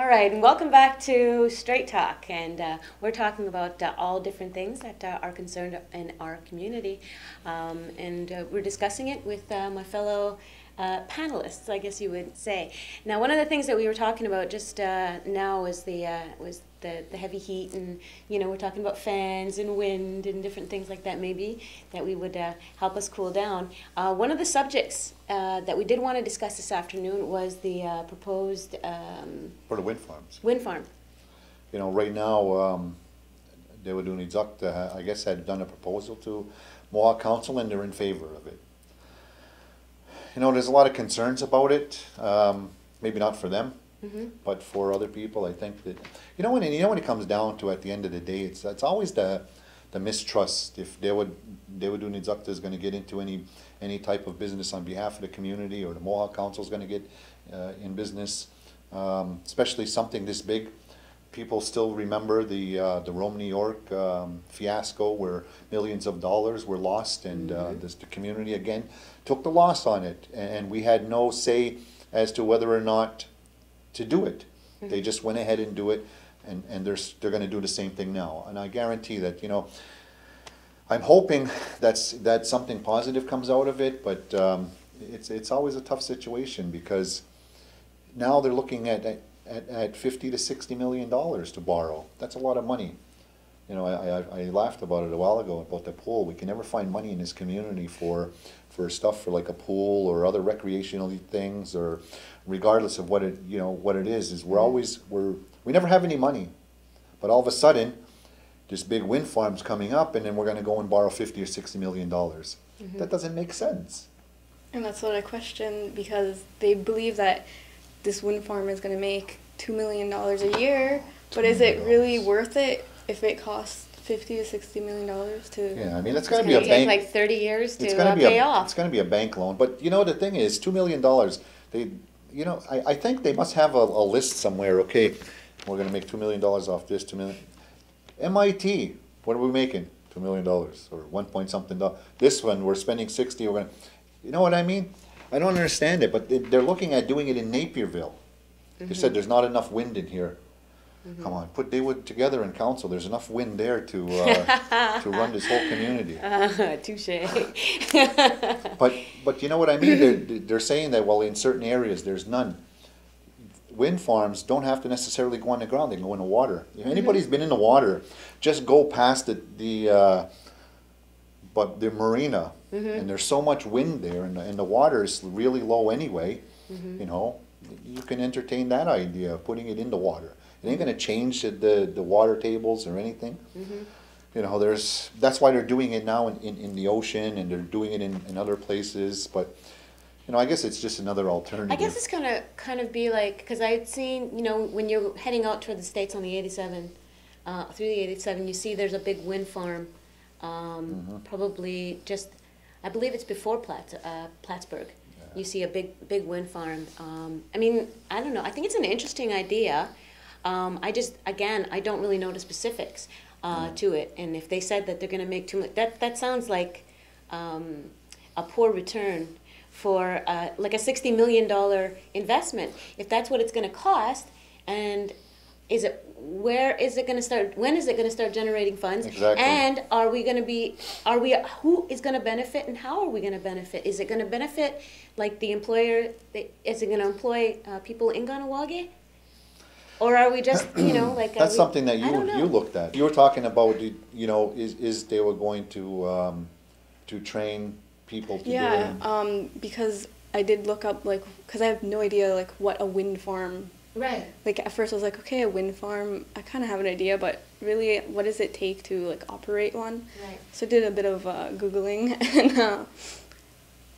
All right, and welcome back to Straight Talk, and we're talking about all different things that are concerned in our community, and we're discussing it with my fellow panelists, I guess you would say. Now, one of the things that we were talking about just now was the heavy heat, and we're talking about fans and wind and different things like that, maybe that we would help us cool down. One of the subjects that we did want to discuss this afternoon was the proposed for the wind farms. Wind farm. Right now, David Unizuk, I guess, had done a proposal to Mohawk Council, and they're in favor of it. There's a lot of concerns about it. Maybe not for them, but for other people, I think that when it comes down to, at the end of the day, it's always the mistrust. If David Unizuk is going to get into any type of business on behalf of the community, or the Mohawk Council is going to get in business, especially something this big. People still remember the Rome, New York fiasco, where millions of dollars were lost, and the community again took the loss on it, and we had no say as to whether or not to do it. They just went ahead and do it, and they're going to do the same thing now. And I guarantee that I'm hoping that something positive comes out of it, but it's always a tough situation, because now they're looking at $50 to $60 million to borrow. That's a lot of money. I laughed about it a while ago about the pool. We can never find money in this community for stuff for like a pool or other recreational things, or regardless of what it is we never have any money. But all of a sudden, this big wind farm's coming up, and then we're going to go and borrow $50 or $60 million. That doesn't make sense. And that's what I question, because they believe that this wind farm is going to make $2 million a year, but is it really worth it if it costs $50 to $60 million to? Yeah, I mean, it's going to be a bank. Like 30 years to pay off. It's going to be a bank loan, but the thing is, $2 million. I think they must have a list somewhere. Okay, we're going to make $2 million off this. $2 million. MIT, what are we making? $2 million or 1 point something. This one we're spending 60. We're going to, you know what I mean? I don't understand it, but they're looking at doing it in Napierville. They said there's not enough wind in here. Come on, put Daywood together in council. There's enough wind there to run this whole community. Touche. But you know what I mean? They're saying that, well, in certain areas there's none. Wind farms don't have to necessarily go on the ground. They can go in the water. If anybody's been in the water, just go past the marina, and there's so much wind there, and the water is really low anyway. You can entertain that idea of putting it in the water. It ain't going to change the water tables or anything. That's why they're doing it now in the ocean, and they're doing it in other places. But I guess it's just another alternative. I guess it's gonna kind of be like, because I'd seen, when you're heading out toward the States on the 87, through the 87, you see there's a big wind farm, probably just, I believe it's before Plattsburgh. You see a big wind farm. I mean, I don't know. I think it's an interesting idea. I don't really know the specifics to it. And if they said that they're going to make too much, that sounds like a poor return for like a $60 million investment. If that's what it's going to cost, and where is it going to start? When is it going to start generating funds? Exactly. And who is going to benefit, and how are we going to benefit? Is it going to benefit like the employer? Is it going to employ people in Kahnawake? Or are we just, like... That's something that you looked at. You were talking about, is they were going to train people to do it? Yeah, because I did look up, because I have no idea, what a wind farm... Right. At first I was like, okay, a wind farm, I kind of have an idea, but really, what does it take to, operate one? Right. So I did a bit of Googling, and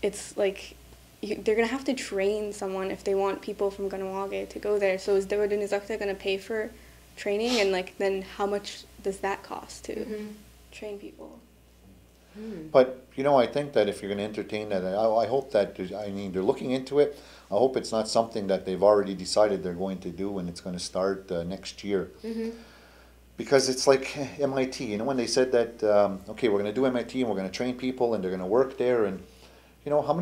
it's, they're going to have to train someone if they want people from Kahnawake to go there. So is David Unizuk going to pay for training, and, then how much does that cost to train people? But, I think that if you're going to entertain that, I hope that, they're looking into it. I hope it's not something that they've already decided they're going to do, and it's going to start next year. Because it's like MIT, when they said that, okay, we're going to do MIT, and we're going to train people, and they're going to work there, and how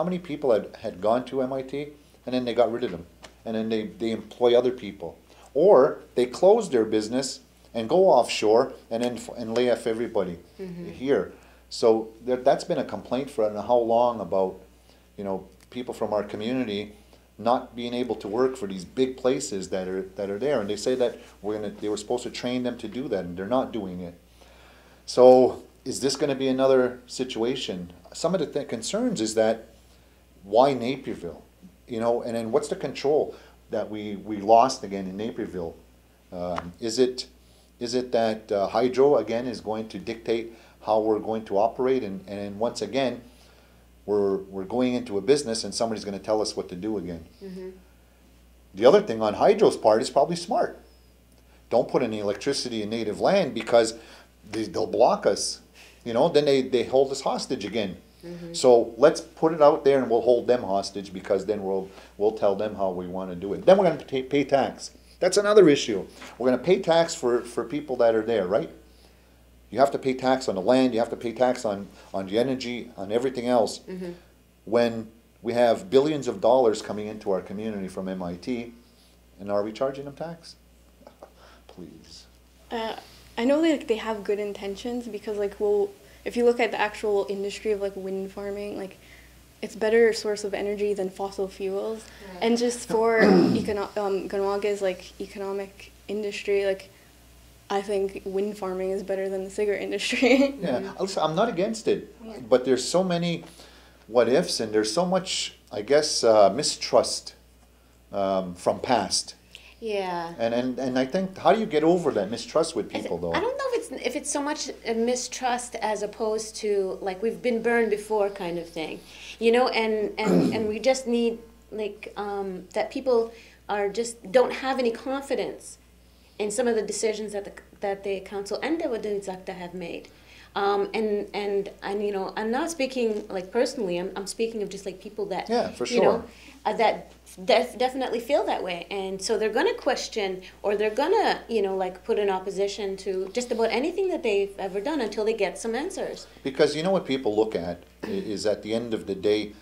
many people had gone to MIT, and then they got rid of them, and then they employ other people. or they close their business and go offshore and then and lay off everybody here. So that's been a complaint for I don't know how long about, you know, people from our community not being able to work for these big places that are there, and they say that they were supposed to train them to do that, and they're not doing it. So is this going to be another situation? Some of the concerns is that why Naperville, you know, and then what's the control that we lost again in Naperville? Is it that Hydro again is going to dictate how we're going to operate, and once again we're going into a business and somebody's going to tell us what to do again? The other thing on Hydro's part is probably smart. Don't put any electricity in native land because they'll block us, you know, then they hold us hostage again. So let's put it out there and we'll hold them hostage, because then we'll tell them how we want to do it. Then we're going to pay tax. That's another issue. We're going to pay tax for people that are there, right? You have to pay tax on the land, you have to pay tax on the energy, on everything else. When we have billions of dollars coming into our community from MIT, and are we charging them tax? Please. I know like they have good intentions, because like, well, if you look at the actual industry of like wind farming, like it's better source of energy than fossil fuels. Right. And just for Ganawaga's like economic industry, like I think wind farming is better than the cigarette industry. Yeah, listen, I'm not against it, but there's so many what ifs, and there's so much, I guess, mistrust from past. Yeah. And I think, how do you get over that mistrust with people, though? I don't know if it's so much a mistrust as opposed to like we've been burned before kind of thing, you know, and we just need like that people don't have any confidence in some of the decisions that the council and the Waadunizakta have made. And you know, I'm not speaking like personally, I'm speaking of just like people that, for sure. you know, that definitely feel that way. And so they're going to question, or they're going to, you know, like put in opposition to just about anything that they've ever done until they get some answers. Because you know what people look at is at the end of the day,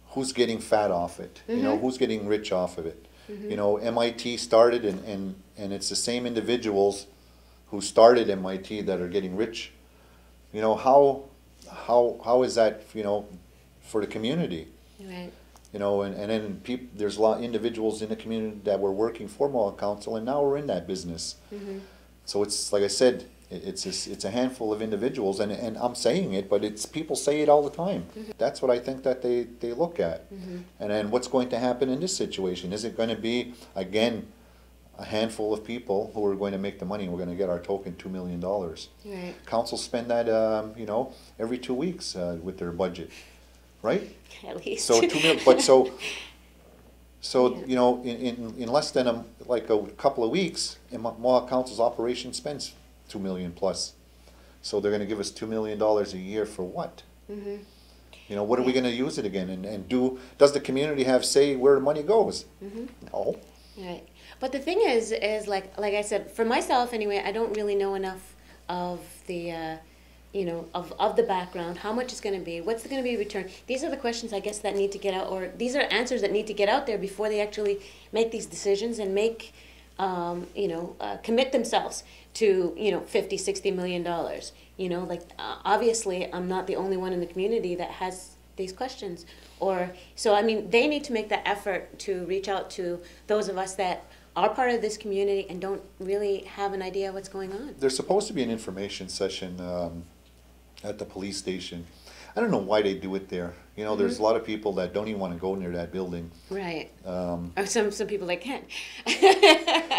who's getting fat off it? You know, who's getting rich off of it? You know, MIT started and it's the same individuals who started MIT that are getting rich. You know, how is that, you know, for the community? Right. You know, and then there's a lot of individuals in the community that were working for Mohawk Council, and now we're in that business. So it's, like I said, it's a handful of individuals, and I'm saying it, but it's people say it all the time. That's what I think that they look at. And then what's going to happen in this situation? Is it going to be, again, a handful of people who are going to make the money? We're going to get our token $2 million. Right. Council spend that, you know, every 2 weeks with their budget, right? At least. So 2 million, but so you know, in less than a couple of weeks, Mohawk Council's operation spends $2 million plus. So they're going to give us $2 million a year for what? You know, what are we going to use it again? And does the community have say where the money goes? No. Right. But the thing is like I said, for myself anyway, I don't really know enough of the, you know, of the background, how much it's going to be, what's going to be returned. These are the questions, I guess, that need to get out, or these are answers that need to get out there before they actually make these decisions and make, you know, commit themselves to, you know, $50-60 million. You know, like, obviously, I'm not the only one in the community that has these questions. So, I mean, they need to make that effort to reach out to those of us that are part of this community and don't really have an idea what's going on. There's supposed to be an information session at the police station. I don't know why they do it there. You know, there's a lot of people that don't even want to go near that building. Right. Or some people that can.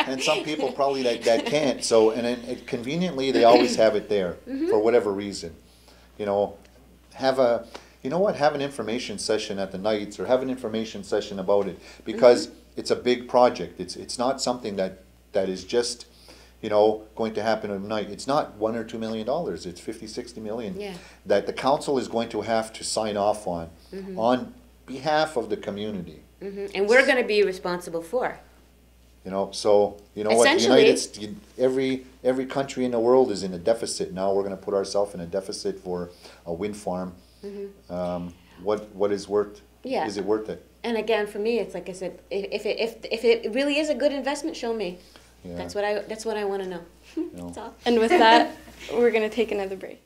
And some people probably that can't. So, and then conveniently, they always have it there for whatever reason. You know, have an information session at the nights, or have an information session about it, because it's a big project. It's not something that is just, you know, going to happen overnight. It's not $1 or $2 million. It's $50-60 million that the council is going to have to sign off on behalf of the community. And we're going to be responsible for. You know, so you know what? Every country in the world is in a deficit. Now we're going to put ourselves in a deficit for a wind farm. What is worth? Yeah. Is it worth it? And again, for me, it's like I said, if it really is a good investment, show me. Yeah. That's what I want to know. You know. That's all. And with that, we're going to take another break.